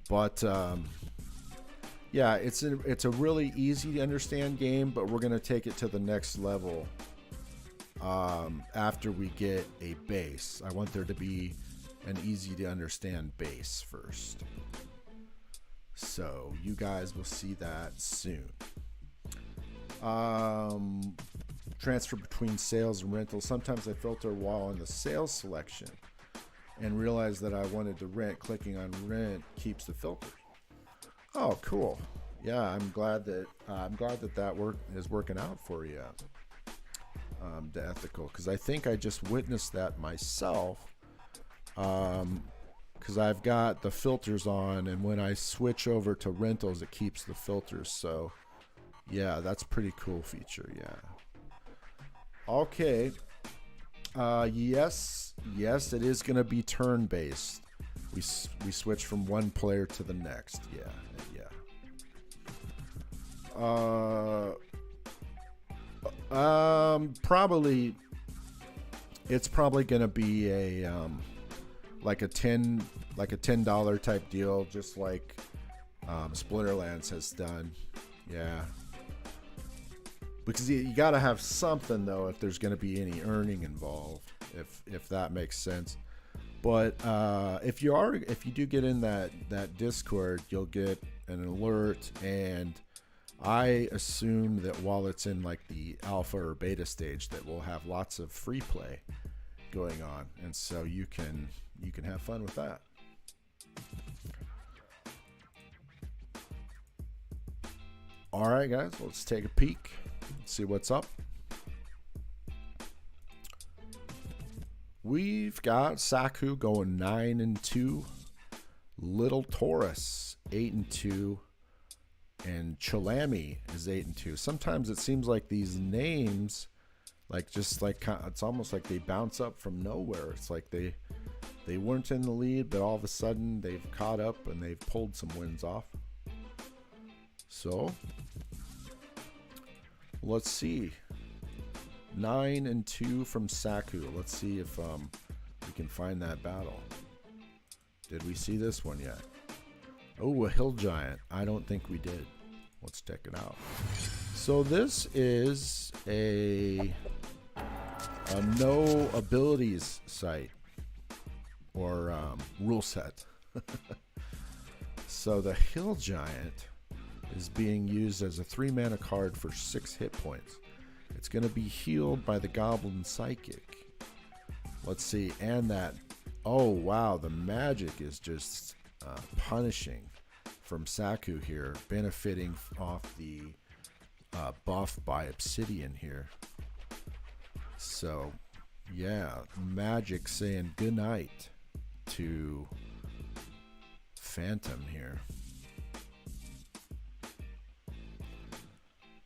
but yeah, it's a really easy to understand game, but we're gonna take it to the next level after we get a base. I want there to be an easy to understand base first. So you guys will see that soon. Transfer between sales and rentals. Sometimes I filter while in the sales selection and realize that I wanted to rent. Clicking on rent keeps the filter. Oh, cool. Yeah, I'm glad that work is working out for you. The ethical, because I think I just witnessed that myself. because I've got the filters on, and when I switch over to rentals, it keeps the filters. So yeah, that's a pretty cool feature. Yeah. Okay. Yes, it is going to be turn-based. We switch from one player to the next. Yeah. Probably it's probably going to be a like a $10 type deal, just like Splinterlands has done. Yeah. Because you got to have something, though, if there's going to be any earning involved, if that makes sense. But if you do get in that Discord, you'll get an alert, and I assume that while it's in like the alpha or beta stage, that we'll have lots of free play going on, and so you can have fun with that. All right, guys, let's take a peek. See what's up. We've got Saku going 9-2, Little Taurus 8-2, and Chalami is 8-2. Sometimes it seems like these names, it's almost like they bounce up from nowhere. It's like they weren't in the lead, but all of a sudden they've caught up and they've pulled some wins off. So let's see. 9-2 from Saku. Let's see if we can find that battle. Did we see this one yet? Oh, a hill giant. I don't think we did. Let's check it out. So this is a no abilities site or rule set. So the hill giant is being used as a 3-mana card for 6 hit points. It's going to be healed by the Goblin Psychic. Let's see. And that... Oh, wow. The magic is just punishing from Saku here. Benefiting off the buff by Obsidian here. So, yeah. Magic saying goodnight to Phantom here.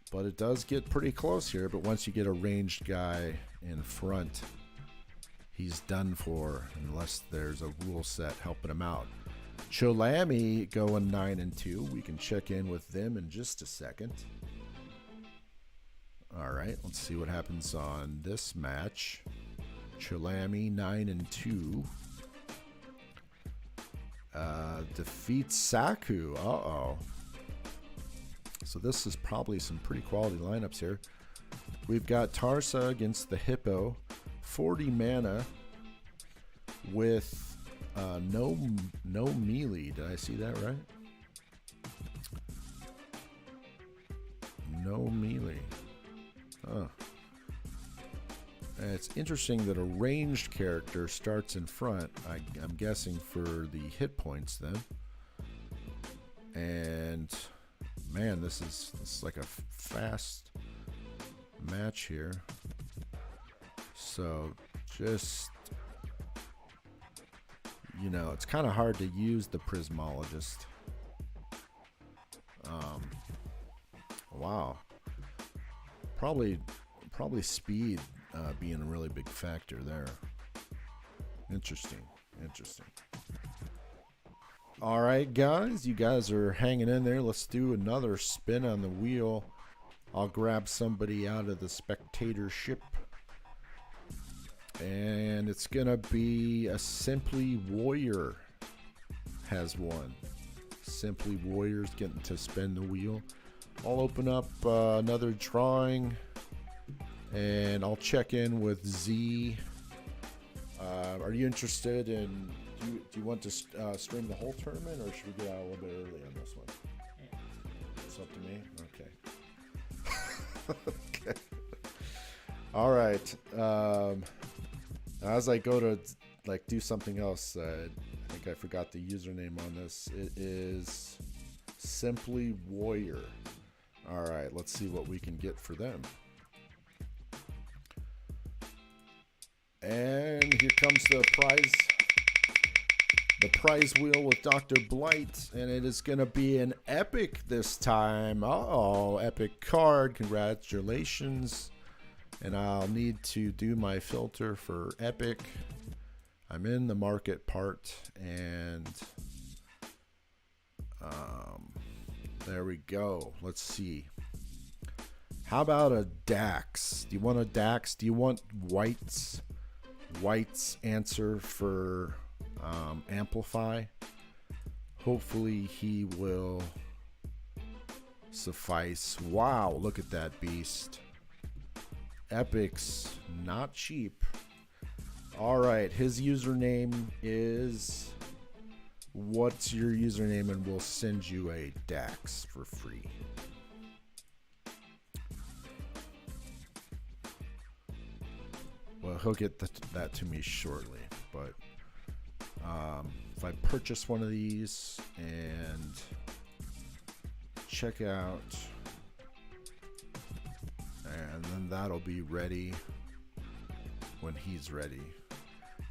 But it does get pretty close here. But once you get a ranged guy in front, he's done for unless there's a rule set helping him out. Chalami going 9-2. We can check in with them in just a second. All right, let's see what happens on this match. Chalami 9-2. Defeats Saku. Uh-oh. So this is probably some pretty quality lineups here. We've got Tarsa against the Hippo, 40 mana with no melee. Did I see that right? No melee. Huh. And it's interesting that a ranged character starts in front. I'm guessing for the hit points then. And man, this is like a fast match here. So just, you know, it's kind of hard to use the Prismologist. Wow. Probably speed being a really big factor there. Interesting. All right, guys, you guys are hanging in there. Let's do another spin on the wheel. I'll grab somebody out of the spectatorship. And it's going to be a Simply Warrior has won. Simply Warrior's getting to spin the wheel. I'll open up another drawing, and I'll check in with Z. Are you interested in... Do you want to stream the whole tournament, or should we get out a little bit early on this one? Yeah. It's up to me? Okay. Okay. All right. As I go to do something else, I think I forgot the username on this. It is Simply Warrior. All right, let's see what we can get for them. And here comes the prize. the prize wheel with Dr. Blight, and it is going to be an epic this time. Oh, epic card. Congratulations. And I'll need to do my filter for epic. I'm in the market part, and there we go. Let's see. How about a Dax? Do you want a Dax? Do you want White's answer for Amplify? Hopefully he will suffice. Wow, look at that beast. Epic's not cheap. All right, his username is... What's your username? And we'll send you a Dax for free. Well, he'll get that to me shortly. But if I purchase one of these and check out, and then that'll be ready when he's ready.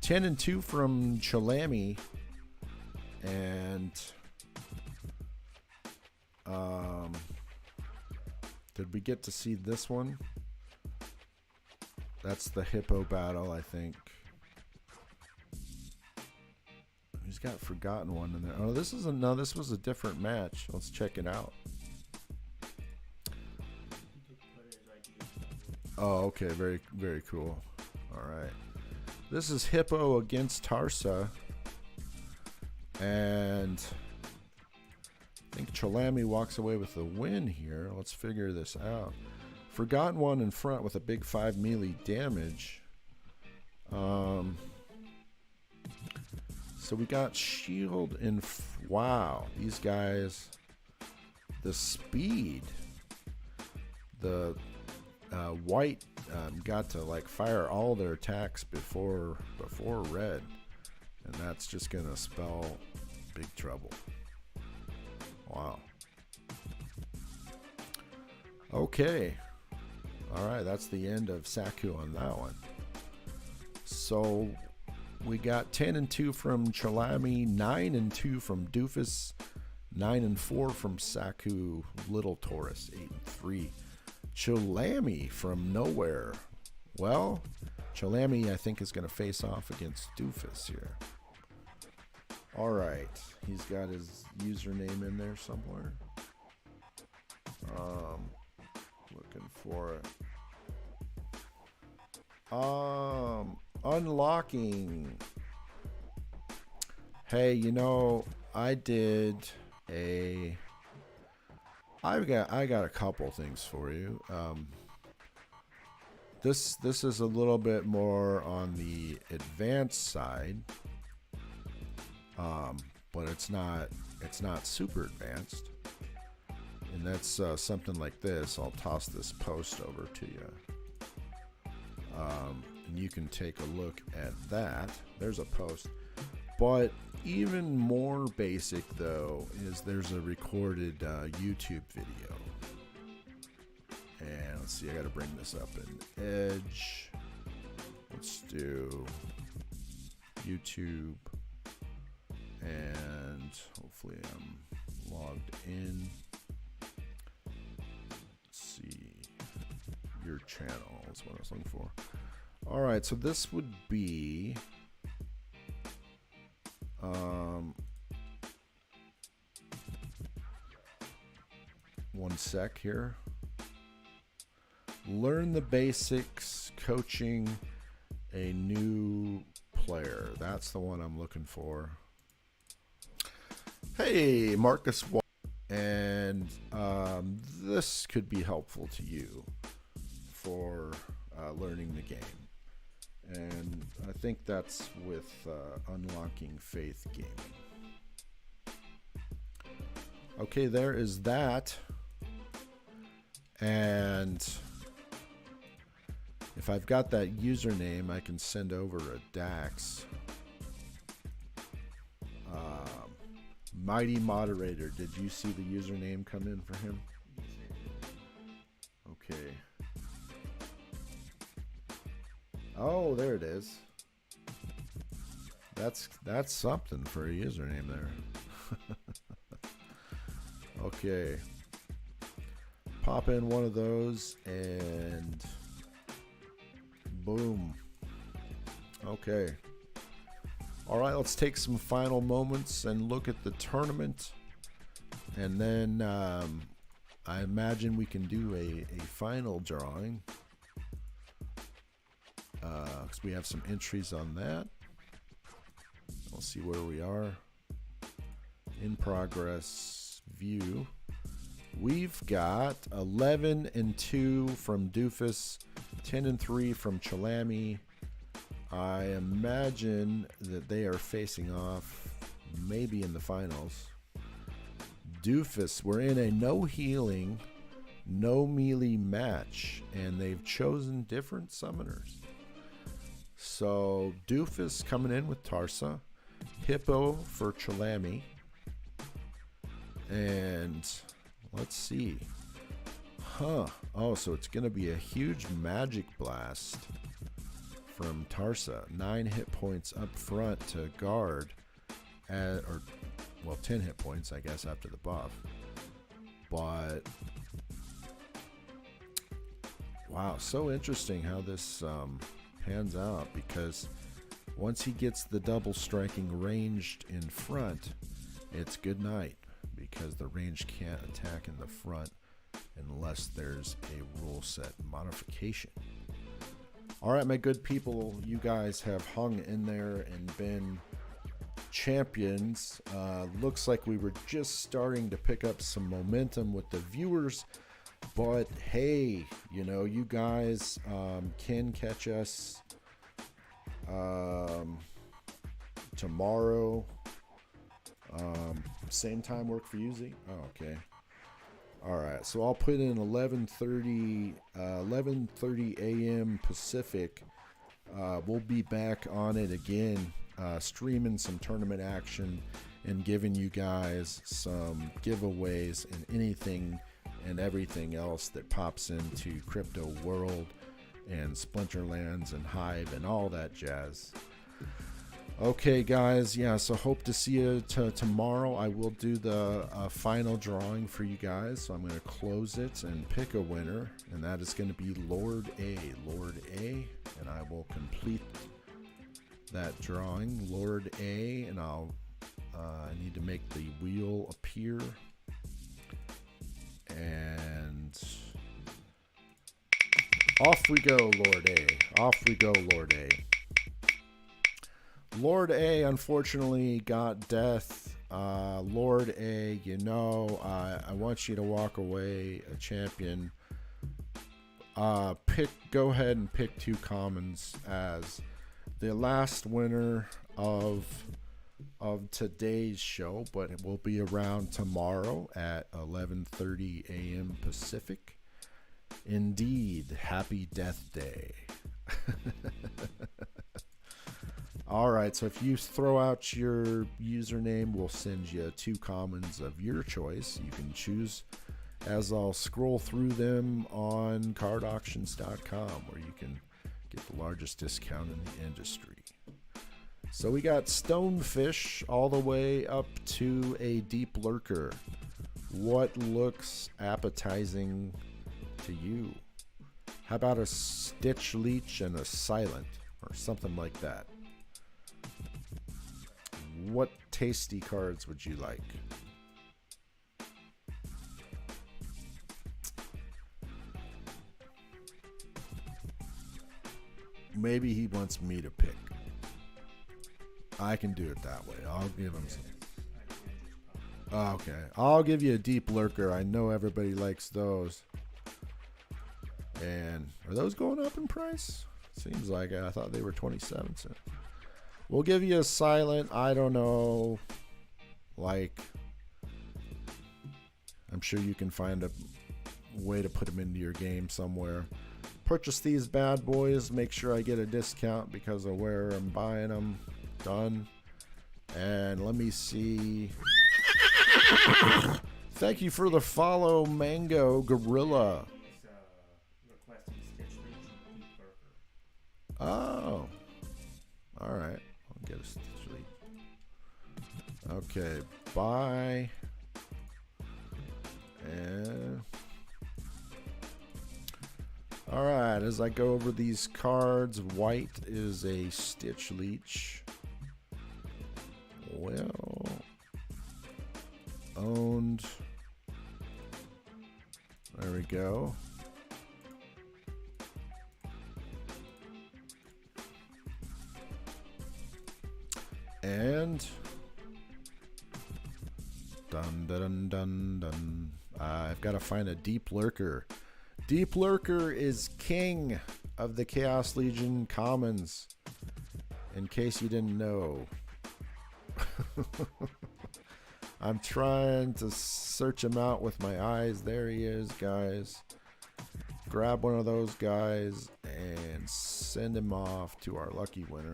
10 and 2 from Chalami. And did we get to see this one? That's the hippo battle, I think. He's got Forgotten One in there. Oh, this is this was a different match. Let's check it out. Oh, okay, very, very cool. All right, this is Hippo against Tarsa. And I think Chalami walks away with the win here. Let's figure this out. Forgotten One in front with a big 5 melee damage. So we got Shield and... Wow, these guys... The speed. The White got to like fire all their attacks before Red. And that's just going to spell big trouble. Wow. Okay. All right, that's the end of Saku on that one. So we got 10 and 2 from Chalami, 9 and 2 from Doofus, 9 and 4 from Saku, Little Taurus, 8 and 3. Chalami from nowhere. Well, Chalami, I think, is going to face off against Doofus here. All right, he's got his username in there somewhere. Looking for it. Unlocking. Hey, you know, I got a couple things for you. This is a little bit more on the advanced side. But it's not super advanced, and that's something like this. I'll toss this post over to you, and you can take a look at that. There's a post, but even more basic though is there's a recorded YouTube video. And let's see, I got to bring this up in Edge. Let's do YouTube. And hopefully I'm logged in. Let's see. Your channel is what I was looking for. All right, so this would be one sec here. Learn the basics, coaching a new player. That's the one I'm looking for. Hey, Marcus, and this could be helpful to you for learning the game. And I think that's with Unlocking Faith Gaming. Okay, there is that. And if I've got that username, I can send over a Dax. Mighty Moderator, did you see the username come in for him? Okay. Oh, there it is. That's something for a username there. Okay. Pop in one of those and boom. Okay. All right, let's take some final moments and look at the tournament. And then I imagine we can do a final drawing. Because we have some entries on that. We'll see where we are. In progress view. We've got 11 and 2 from Doofus, 10 and 3 from Chalami. I imagine that they are facing off maybe in the finals. Doofus, we're in a no healing, no melee match, and they've chosen different summoners. So Doofus coming in with Tarsa, Hippo for Chalami, and let's see. Oh, so it's going to be a huge magic blast from Tarsa. 9 hit points up front to guard, or 10 hit points, I guess, after the buff. But wow, so interesting how this pans out, because once he gets the double striking ranged in front, it's good night, because the range can't attack in the front unless there's a rule set modification. All right, my good people, you guys have hung in there and been champions. Looks like we were just starting to pick up some momentum with the viewers, but hey, you know, you guys can catch us tomorrow. Same time work for you, Z? Oh, okay. All right, so I'll put in 11:30 a.m. Pacific. We'll be back on it again, streaming some tournament action and giving you guys some giveaways and anything and everything else that pops into crypto world and Splinterlands and Hive and all that jazz. Okay, guys, yeah, so hope to see you tomorrow. I will do the final drawing for you guys, so I'm going to close it and pick a winner, and that is going to be Lord A, and I will complete that drawing, Lord A, and I need to make the wheel appear, and off we go, Lord A, off we go, Lord A. Lord A unfortunately got death. Lord A, you know, I want you to walk away a champion. Go ahead and pick 2 commons as the last winner of today's show, but it will be around tomorrow at 11:30 a.m. Pacific. Indeed, happy Death Day. All right, so if you throw out your username, we'll send you 2 commons of your choice. You can choose, as I'll scroll through them on cardauctions.com, where you can get the largest discount in the industry. So we got Stonefish all the way up to a Deep Lurker. What looks appetizing to you? How about a Stitch Leech and a Silent, or something like that? What tasty cards would you like? Maybe he wants me to pick. I can do it that way. I'll give him some. Oh, okay. I'll give you a Deep Lurker. I know everybody likes those. And are those going up in price? Seems like it. I thought they were 27 cents. We'll give you a Silent. I don't know. Like, I'm sure you can find a way to put them into your game somewhere. Purchase these bad boys. Make sure I get a discount because of where I'm buying them. Done. And let me see. Thank you for the follow, Mango Gorilla. Requesting Stitch Leech and Deep Lurker. Oh. All right. I'll get a Stitch Okay, buy. And all right, as I go over these cards, white is a Stitch Leech. Well owned. There we go. And dun dun dun dun. I've got to find a Deep Lurker. Deep Lurker is king of the Chaos Legion commons. In case you didn't know. I'm trying to search him out with my eyes. There he is, guys. Grab one of those guys and send him off to our lucky winner.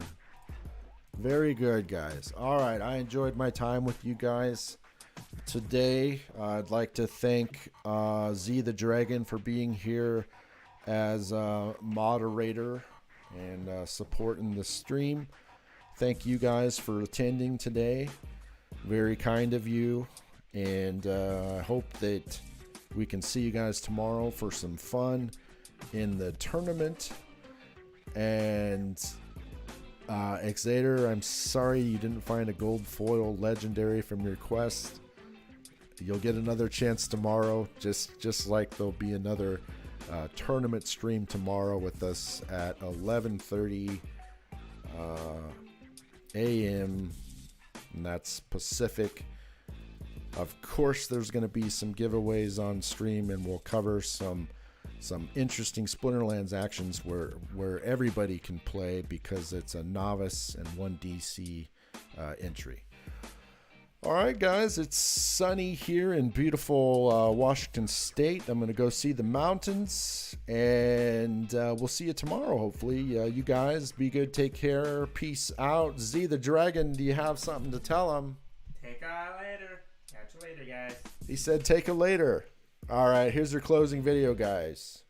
Very good, guys. All right, I enjoyed my time with you guys today. I'd like to thank Z the Dragon for being here as a moderator and supporting the stream. Thank you guys for attending today. Very kind of you, and I hope that we can see you guys tomorrow for some fun in the tournament. And Xader, I'm sorry you didn't find a gold foil legendary from your quest. You'll get another chance tomorrow, just like there'll be another tournament stream tomorrow with us at 11:30 a.m. and that's Pacific. Of course, there's going to be some giveaways on stream, and we'll cover some interesting Splinterlands actions where everybody can play because it's a novice and 1 DC entry. All right, guys, it's sunny here in beautiful Washington State. I'm going to go see the mountains, and we'll see you tomorrow, hopefully. You guys, be good, take care, peace out. Z the Dragon, do you have something to tell him? Take a later. Catch you later, guys. He said take a later. All right, here's your closing video, guys.